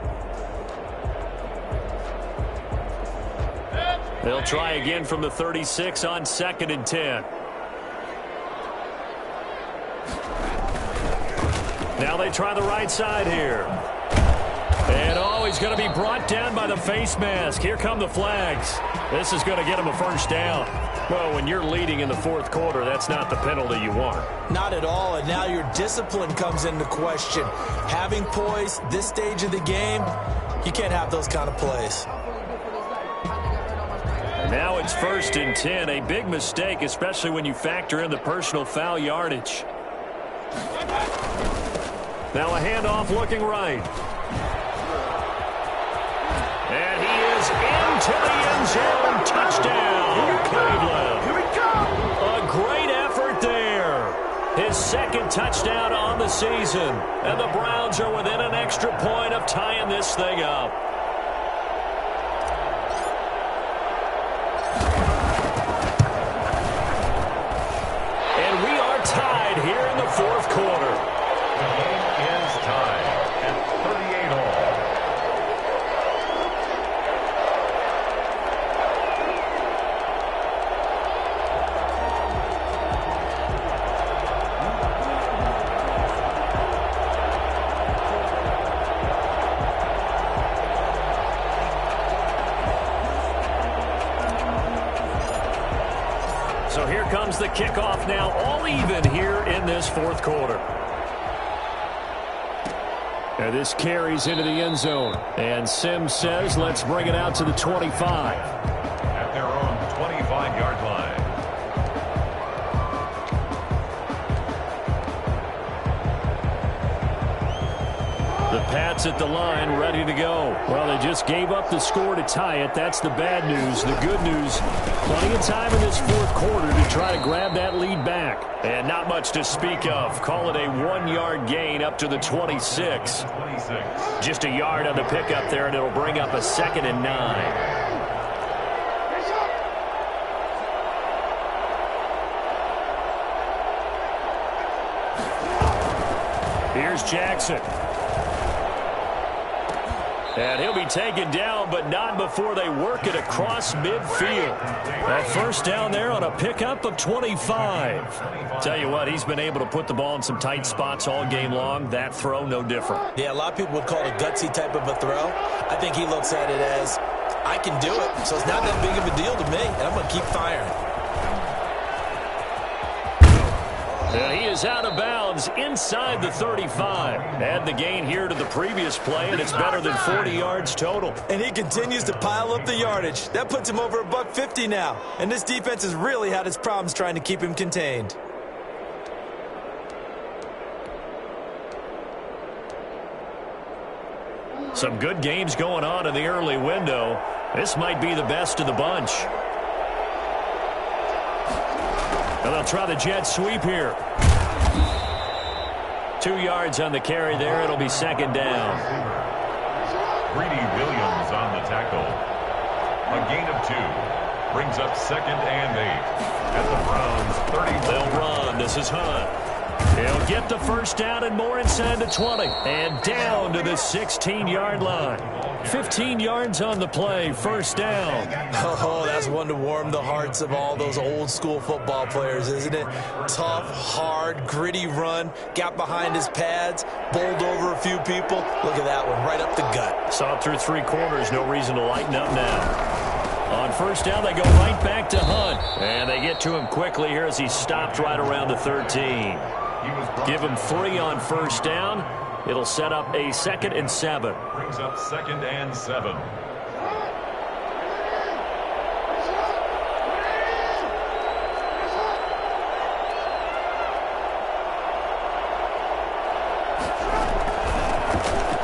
They'll try again from the 36 on 2nd and 10. Now they try the right side here. And, oh, he's going to be brought down by the face mask. Here come the flags. This is going to get him a 1st down. Well, when you're leading in the 4th quarter, that's not the penalty you want. Not at all, and now your discipline comes into question. Having poise this stage of the game, you can't have those kind of plays. Now it's 1st and 10. A big mistake, especially when you factor in the personal foul yardage. Now a handoff looking right. And he is into the end zone. Touchdown. Cleveland. Here we go. A great effort there. His second touchdown on the season. And the Browns are within an extra point of tying this thing up. And we are tied here in the fourth quarter. The game is tied at 38 all. So here comes the kickoff now, all even here in this fourth quarter. And this carries into the end zone. And Sims says, let's bring it out to the 25. At their own 25-yard line. The Pats at the line, ready to go. Well, they just gave up the score to tie it. That's the bad news. The good news, plenty of time in this fourth quarter to try to grab that lead back. And not much to speak of. Call it a 1-yard gain up to the 26. Just a yard on the pickup there, and it'll bring up a 2nd and 9. Here's Jackson. And he'll be taken down, but not before they work it across midfield. That first down there on a pickup of 25. Tell you what, he's been able to put the ball in some tight spots all game long. That throw, no different. Yeah, a lot of people would call it a gutsy type of a throw. I think he looks at it as, I can do it, so it's not that big of a deal to me, and I'm going to keep firing. And he is out of bounds inside the 35. Add the gain here to the previous play, and it's better than 40 yards total. And he continues to pile up the yardage. That puts him over $150 now. And this defense has really had its problems trying to keep him contained. Some good games going on in the early window. This might be the best of the bunch. And they'll try the jet sweep here. 2 yards on the carry there. It'll be 2nd down. Greedy Williams on the tackle. A gain of 2. Brings up 2nd and 8. At the Browns 30. They'll run. This is Hunt. He'll get the first down and more inside the 20. And down to the 16-yard line. 15 yards on the play, 1st down. Oh, that's one to warm the hearts of all those old-school football players, isn't it? Tough, hard, gritty run, got behind his pads, bowled over a few people. Look at that one, right up the gut. Saw it through 3 quarters, no reason to lighten up now. On 1st down, they go right back to Hunt. And they get to him quickly here as he stopped right around the 13. Give him 3 on 1st down. It'll set up a 2nd and 7. Brings up 2nd and 7.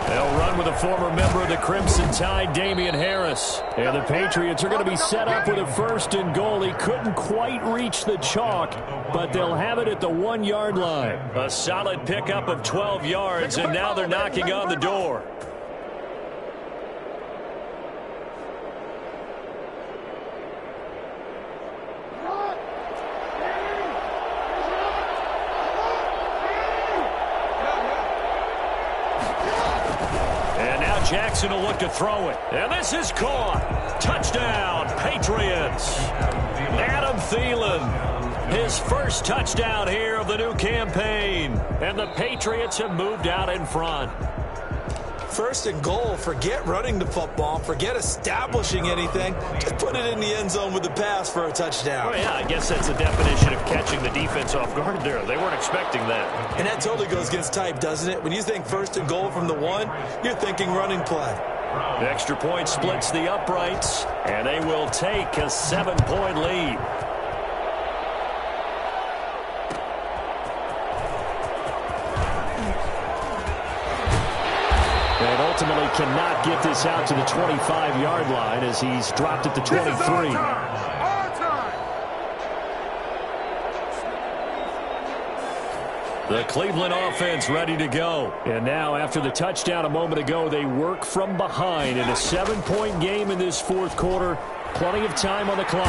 They'll run with a former member of the Crimson Tide, Damian Harris. And the Patriots are going to be set up with a 1st and goal. He couldn't quite reach the chalk, but they'll have it at the 1-yard line. A solid pickup of 12 yards, and now they're knocking on the door. Jackson will look to throw it. And this is caught. Touchdown, Patriots. Adam Thielen, his first touchdown here of the new campaign. And the Patriots have moved out in front. 1st and goal. Forget running the football. Forget establishing anything. Just put it in the end zone with the pass for a touchdown. Oh, yeah, I guess that's the definition of catching the defense off guard there. They weren't expecting that. And that totally goes against type, doesn't it? When you think 1st and goal from the 1, you're thinking running play. The extra point splits the uprights, and they will take a 7-point lead. And ultimately cannot get this out to the 25-yard line as he's dropped at the 23. The Cleveland offense ready to go. And now, after the touchdown a moment ago, they work from behind in a 7-point game in this fourth quarter. Plenty of time on the clock.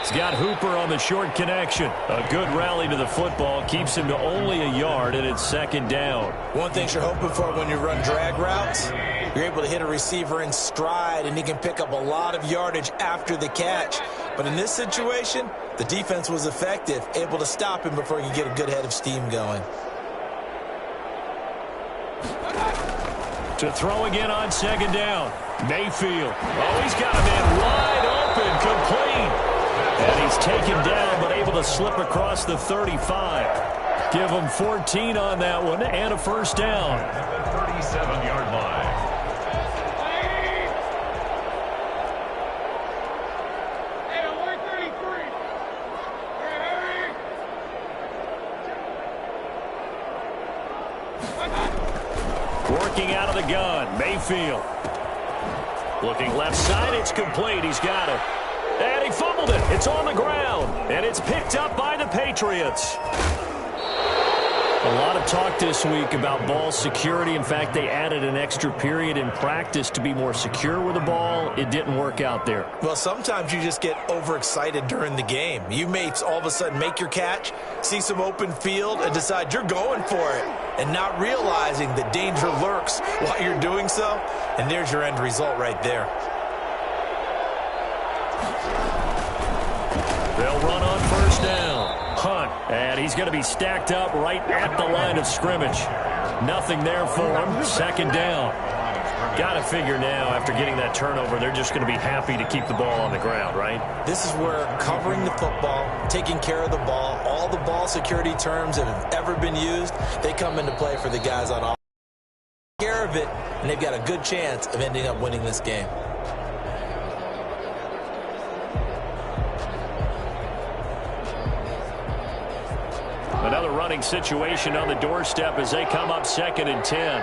He's got Hooper on the short connection. A good rally to the football keeps him to only a yard, and it's second down. One thing you're hoping for when you run drag routes, you're able to hit a receiver in stride, and he can pick up a lot of yardage after the catch. But in this situation, the defense was effective, able to stop him before he could get a good head of steam going. To throw again on second down. Mayfield. Oh, he's got a man wide open, complete. And he's taken down, but able to slip across the 35. Give him 14 on that one and a first down. At the 37-yard line. Working out of the gun, Mayfield. Looking left side, it's complete. He's got it. And he fumbled it. It's on the ground. And it's picked up by the Patriots. A lot of talk this week about ball security. In fact, they added an extra period in practice to be more secure with the ball. It didn't work out there. Well, sometimes you just get overexcited during the game. You may all of a sudden make your catch, see some open field, and decide you're going for it, and not realizing that danger lurks while you're doing so. And there's your end result right there. They'll run on first down. Hunt, and he's going to be stacked up right at the line of scrimmage. Nothing there for him. Second down. Got to figure now, after getting that turnover, they're just going to be happy to keep the ball on the ground, right? This is where covering the football, taking care of the ball, all the ball security terms that have ever been used, they come into play for the guys on offense. Take care of it, and they've got a good chance of ending up winning this game. Another running situation on the doorstep as they come up second and 10.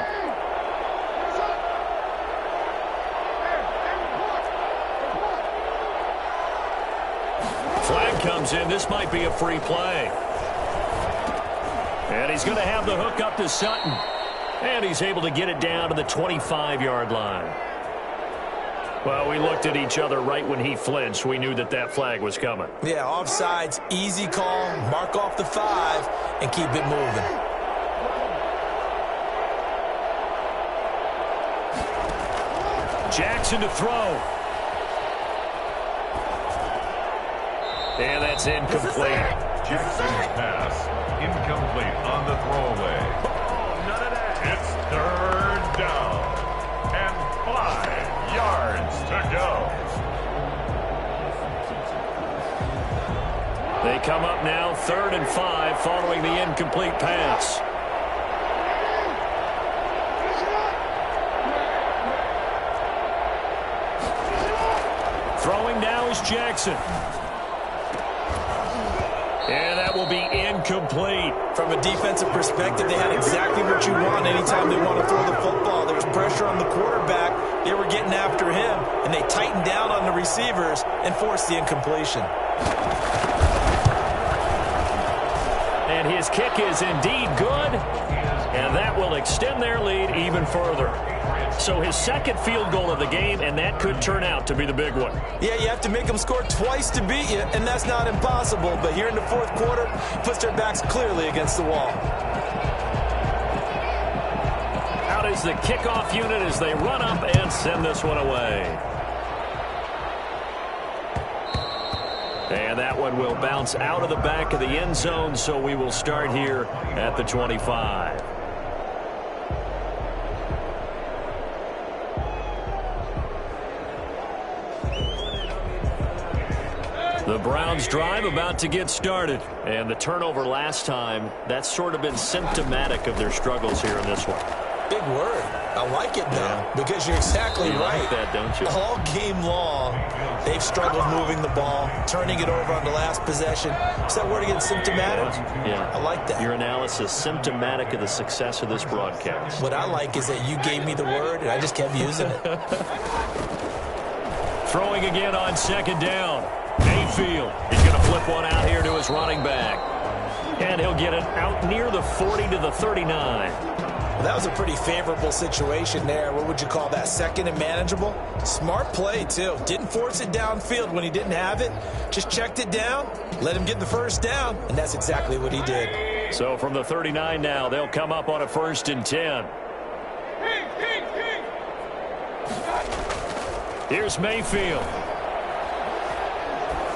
Flag comes in. This might be a free play. And he's going to have the hook up to Sutton. And he's able to get it down to the 25-yard line. Well, we looked at each other right when he flinched. We knew that that flag was coming. Yeah, offsides, easy call, mark off the 5, and keep it moving. Jackson to throw. And that's incomplete. Jackson's pass incomplete on the throwaway. Oh, none of that. It's third down. And 5 yards to go. They come up now 3rd and 5 following the incomplete pass. Throwing now is Jackson. And that will be incomplete. From a defensive perspective, they had exactly what you want anytime they want to throw the football. There was pressure on the quarterback. They were getting after him, and they tightened down on the receivers and forced the incompletion. And his kick is indeed good, and that will extend their lead even further. So his second field goal of the game, and that could turn out to be the big one. Yeah, you have to make them score twice to beat you, and that's not impossible. But here in the fourth quarter, puts their backs clearly against the wall. Out is the kickoff unit as they run up and send this one away. And that one will bounce out of the back of the end zone, so we will start here at the 25. The Browns drive about to get started. And the turnover last time, that's sort of been symptomatic of their struggles here in this one. Big word. I like it now because you're exactly right. Like that, don't you? All game long, they've struggled moving the ball, turning it over on the last possession. Is that word again, symptomatic? Yeah. I like that. Your analysis, symptomatic of the success of this broadcast. What I like is that you gave me the word, and I just kept using it. Throwing again on second down. Mayfield. He's going to flip one out here to his goes running back. And he'll get it out near the 40 to the 39. Well, that was a pretty favorable situation there. What would you call that? Second and manageable? Smart play, too. Didn't force it downfield when he didn't have it. Just checked it down, let him get the first down, and that's exactly what he did. So from the 39 now, they'll come up on a 1st and 10. Here's Mayfield.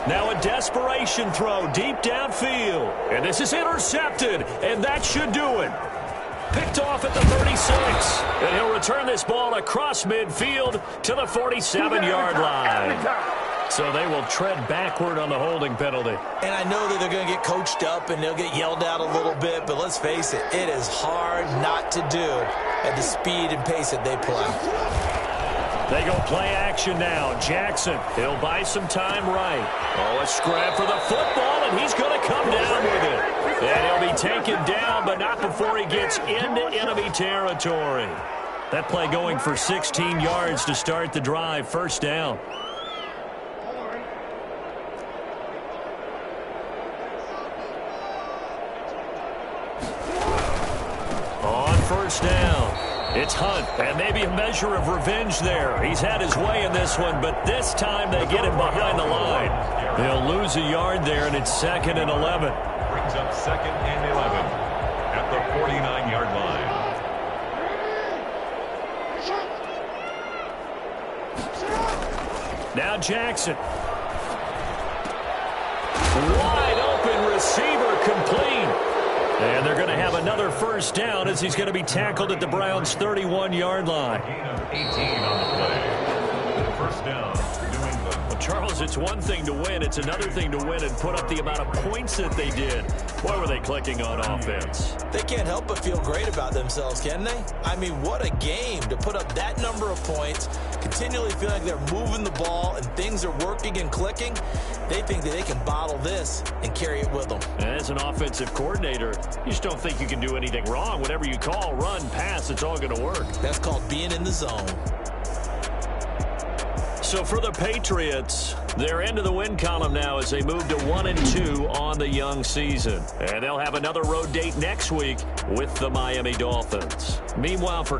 Now a desperation throw deep downfield. And this is intercepted, and that should do it. Picked off at the 36. And he'll return this ball across midfield to the 47-yard line. So they will tread backward on the holding penalty. And I know that they're going to get coached up and they'll get yelled at a little bit, but let's face it, it is hard not to do at the speed and pace that they play. They go play action now. Jackson, he'll buy some time right. Oh, a scrap for the football, and he's going to come down with it. And he'll be taken down, but not before he gets into enemy territory. That play going for 16 yards to start the drive. First down. On first down. It's Hunt, and maybe a measure of revenge there. He's had his way in this one, but this time they get him behind the line. They'll lose a yard there, and it's 2nd and 11. Brings up 2nd and 11 at the 49-yard line. Now Jackson. Wide open receiver complete. And they're going to have another first down as he's going to be tackled at the Browns' 31-yard line. Gain of 18 on the play. First down, New England. Well, Charles, it's one thing to win. It's another thing to win and put up the amount of points that they did. Boy, were they clicking on offense. They can't help but feel great about themselves, can they? I mean, what a game to put up that number of points, continually feel like they're moving the ball and things are working and clicking. They think that they can bottle this and carry it with them. And as an offensive coordinator, you just don't think you can do anything wrong. Whatever you call, run, pass, it's all going to work. That's called being in the zone. So for the Patriots, they're into the win column now as they move to 1-2 on the young season. And they'll have another road date next week with the Miami Dolphins. Meanwhile, for